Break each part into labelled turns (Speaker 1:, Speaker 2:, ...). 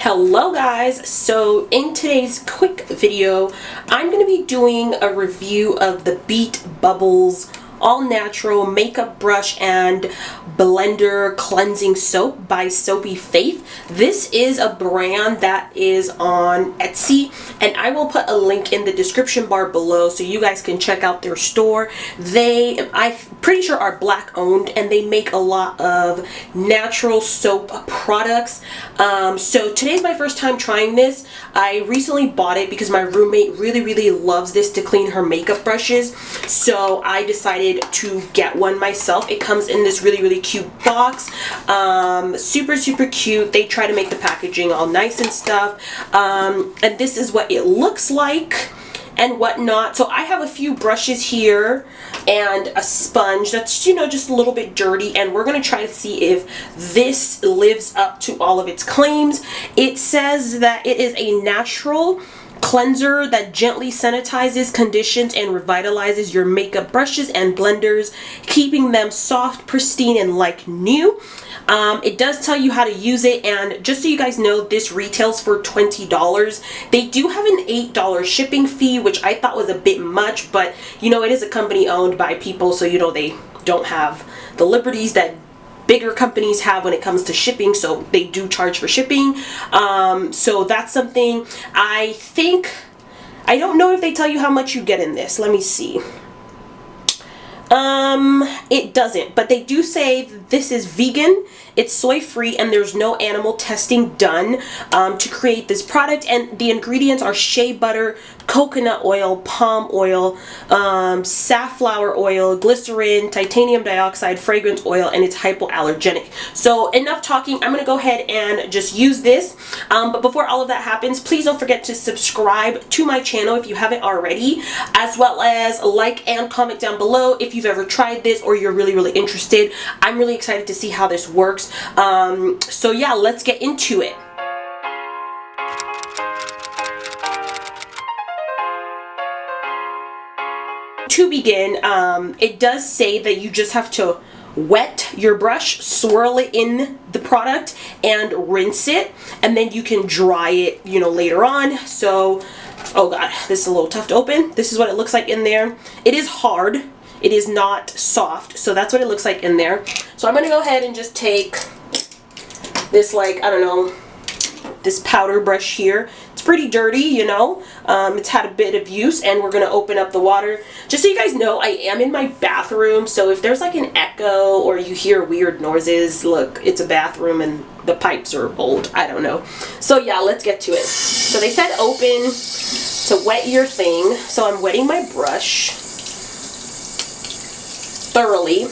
Speaker 1: Hello guys, so in today's quick video I'm going to be doing a review of the Beat Bubbles all natural makeup brush and blender cleansing soap by Soapy Faith. This is a brand that is on Etsy, and I will put a link in the description bar below so you guys can check out their store. I'm pretty sure are black owned, and they make a lot of natural soap products. So today's my first time trying this. I recently bought it because my roommate really loves this to clean her makeup brushes, so I decided to get one myself. It comes in this really cute box, super cute. They try to make the packaging all nice and stuff, and this is what it looks like and whatnot. So I have a few brushes here and a sponge that's, you know, just a little bit dirty, and we're going to try to see if this lives up to all of its claims. It says that it is a natural cleanser that gently sanitizes, conditions, and revitalizes your makeup brushes and blenders, keeping them soft, pristine, and like new. It does tell you how to use it, and just so you guys know, this retails for $20. They do have an $8 shipping fee, which I thought was a bit much, but you know, it is a company owned by people, so you know, they don't have the liberties that bigger companies have when it comes to shipping, so they do charge for shipping. So that's something. I don't know if they tell you how much you get in this. Let me see. It doesn't, but they do say this is vegan, it's soy free, and there's no animal testing done to create this product. And the ingredients are shea butter, coconut oil, palm oil, safflower oil, glycerin, titanium dioxide, fragrance oil, and it's hypoallergenic. So enough talking, I'm gonna go ahead and just use this. But before all of that happens, please don't forget to subscribe to my channel if you haven't already, as well as like and comment down below if you've ever tried this or you're really interested. I'm really excited to see how this works. So yeah, let's get into it. To begin, it does say that you just have to wet your brush, swirl it in the product, and rinse it, and then you can dry it, you know, later on. So, oh god, this is a little tough to open. This is what it looks like in there. It is hard. It is not soft, so that's what it looks like in there. So I'm gonna go ahead and just take this, like, I don't know, this powder brush here. It's pretty dirty, you know. It's had a bit of use, and we're gonna open up the water. Just so you guys know, I am in my bathroom, so if there's like an echo or you hear weird noises, look, it's a bathroom and the pipes are old. I don't know. So yeah, let's get to it. So they said open to wet your thing, so I'm wetting my brush thoroughly,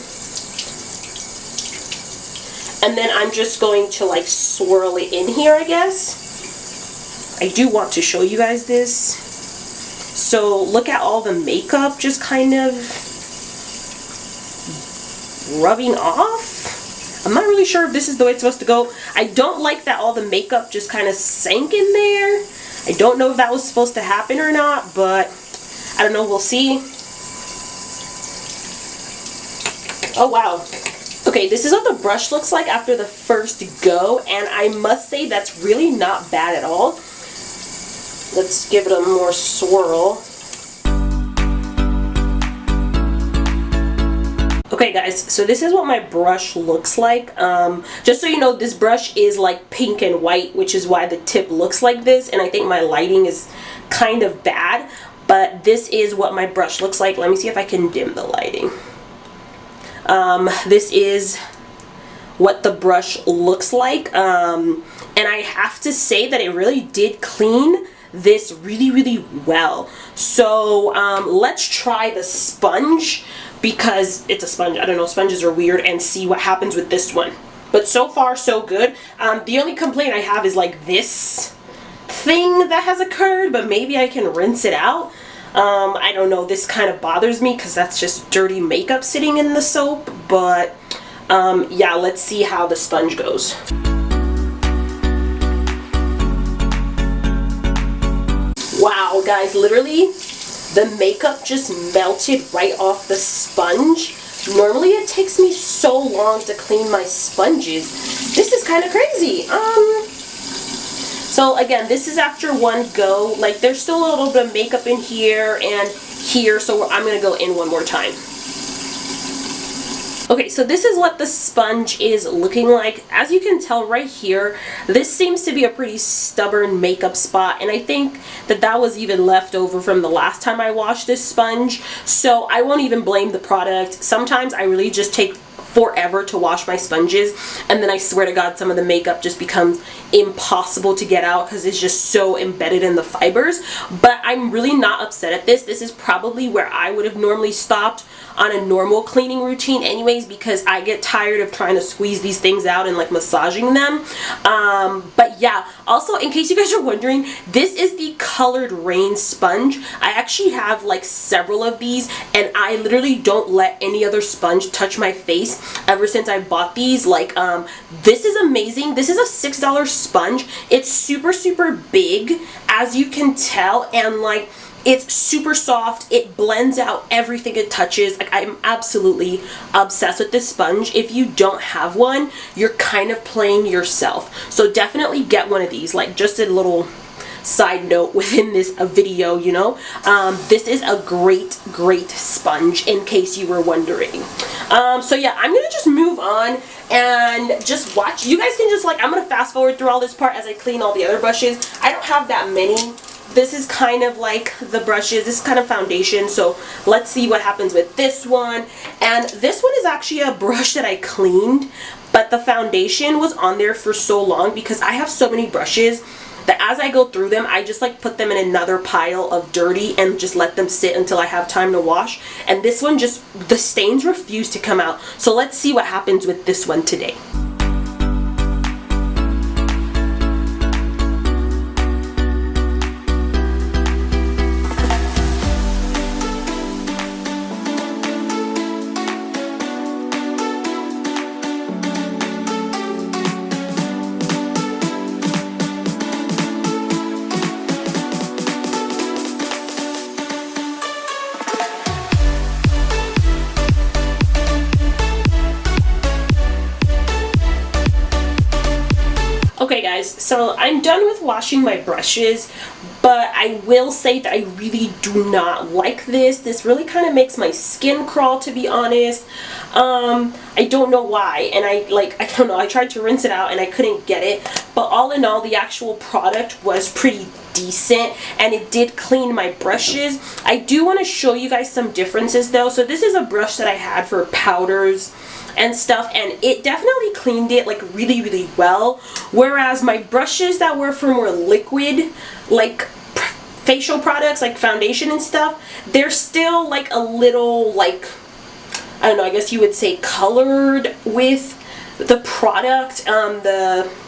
Speaker 1: and then I'm just going to like swirl it in here, I guess. I do want to show you guys this. So look at all the makeup just kind of rubbing off. I'm not really sure if this is the way it's supposed to go. I don't like that all the makeup just kind of sank in there. I don't know if that was supposed to happen or not, but I don't know, we'll see. Oh wow. Okay, this is what the brush looks like after the first go, and I must say that's really not bad at all. Let's give it a more swirl. Okay guys, so this is what my brush looks like. Just so you know, this brush is like pink and white, which is why the tip looks like this, and I think my lighting is kind of bad, but this is what my brush looks like. Let me see if I can dim the lighting. This is what the brush looks like, and I have to say that it really did clean this really well. So let's try the sponge, because it's a sponge. I don't know, sponges are weird, and see what happens with this one. But so far so good. The only complaint I have is like this thing that has occurred, but maybe I can rinse it out. I don't know, this kind of bothers me because that's just dirty makeup sitting in the soap, but yeah, let's see how the sponge goes. Wow guys, literally the makeup just melted right off the sponge. Normally it takes me so long to clean my sponges. This is kind of crazy. So again, this is after one go. Like, there's still a little bit of makeup in here and here, so I'm going to go in one more time. Okay, so this is what the sponge is looking like. As you can tell right here, this seems to be a pretty stubborn makeup spot, and I think that that was even left over from the last time I washed this sponge, so I won't even blame the product. Sometimes I really just take forever to wash my sponges, and then I swear to God some of the makeup just becomes impossible to get out because it's just so embedded in the fibers. But I'm really not upset at this. This is probably where I would have normally stopped on a normal cleaning routine anyways, because I get tired of trying to squeeze these things out and like massaging them. But yeah, also in case you guys are wondering, this is the Colored Rain sponge. I actually have like several of these, and I literally don't let any other sponge touch my face ever since I bought these. Like, this is amazing. This is a $6 sponge. It's super big, as you can tell, and like, it's super soft. It blends out everything it touches. Like, I'm absolutely obsessed with this sponge. If you don't have one, you're kind of playing yourself. So definitely get one of these. Like, just a little side note within this video, you know. This is a great sponge, in case you were wondering. So yeah, I'm gonna just move on and just watch. You guys can just like, I'm gonna fast forward through all this part as I clean all the other brushes. I don't have that many. This is kind of like the brushes, this is kind of foundation, so let's see what happens with this one. And this one is actually a brush that I cleaned, but the foundation was on there for so long because I have so many brushes that as I go through them, I just like put them in another pile of dirty and just let them sit until I have time to wash. And this one just, the stains refuse to come out. So let's see what happens with this one today. Okay guys, so I'm done with washing my brushes, but I will say that I really do not like this. This really kind of makes my skin crawl, to be honest. I don't know why, and I don't know, I tried to rinse it out and I couldn't get it, but all in all, the actual product was pretty decent and it did clean my brushes. I do want to show you guys some differences though. So this is a brush that I had for powders and stuff, and it definitely cleaned it like really well, whereas my brushes that were for more liquid, like facial products like foundation and stuff, they're still like a little, like, I don't know, I guess you would say colored with the product.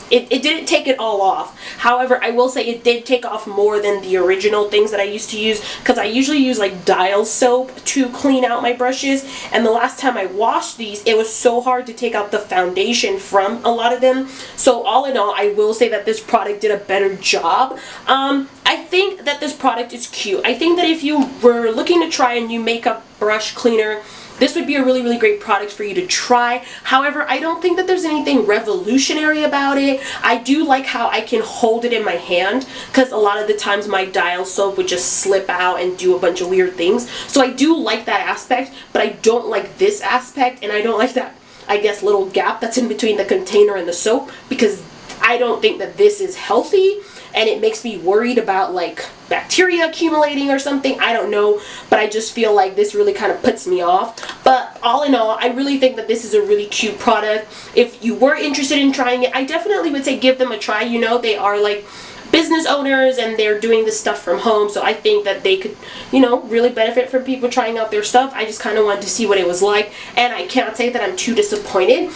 Speaker 1: It didn't take it all off. However, I will say it did take off more than the original things that I used to use, because I usually use like dial soap to clean out my brushes, and the last time I washed these, it was so hard to take out the foundation from a lot of them. So all in all, I will say that this product did a better job. I think that this product is cute. I think that if you were looking to try a new makeup brush cleaner, this would be a really great product for you to try. However, I don't think that there's anything revolutionary about it. I do like how I can hold it in my hand, because a lot of the times my dial soap would just slip out and do a bunch of weird things. So I do like that aspect, but I don't like this aspect, and I don't like that, I guess, little gap that's in between the container and the soap, because I don't think that this is healthy, and it makes me worried about like bacteria accumulating or something. I don't know, but I just feel like this really kind of puts me off. But all in all, I really think that this is a really cute product. If you were interested in trying it, I definitely would say give them a try. You know, they are like business owners and they're doing this stuff from home, so I think that they could, you know, really benefit from people trying out their stuff. I just kind of wanted to see what it was like, and I can't say that I'm too disappointed.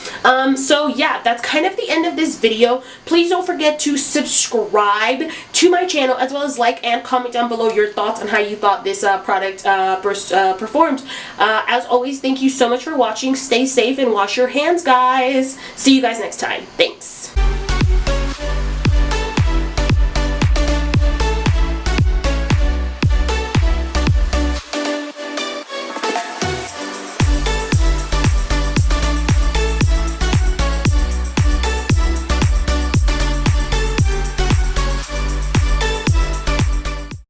Speaker 1: So yeah, that's kind of the end of this video. Please don't forget to subscribe to my channel, as well as like and comment down below your thoughts on how you thought this product performed. As always, thank you so much for watching. Stay safe and wash your hands, guys. See you guys next time. Thanks.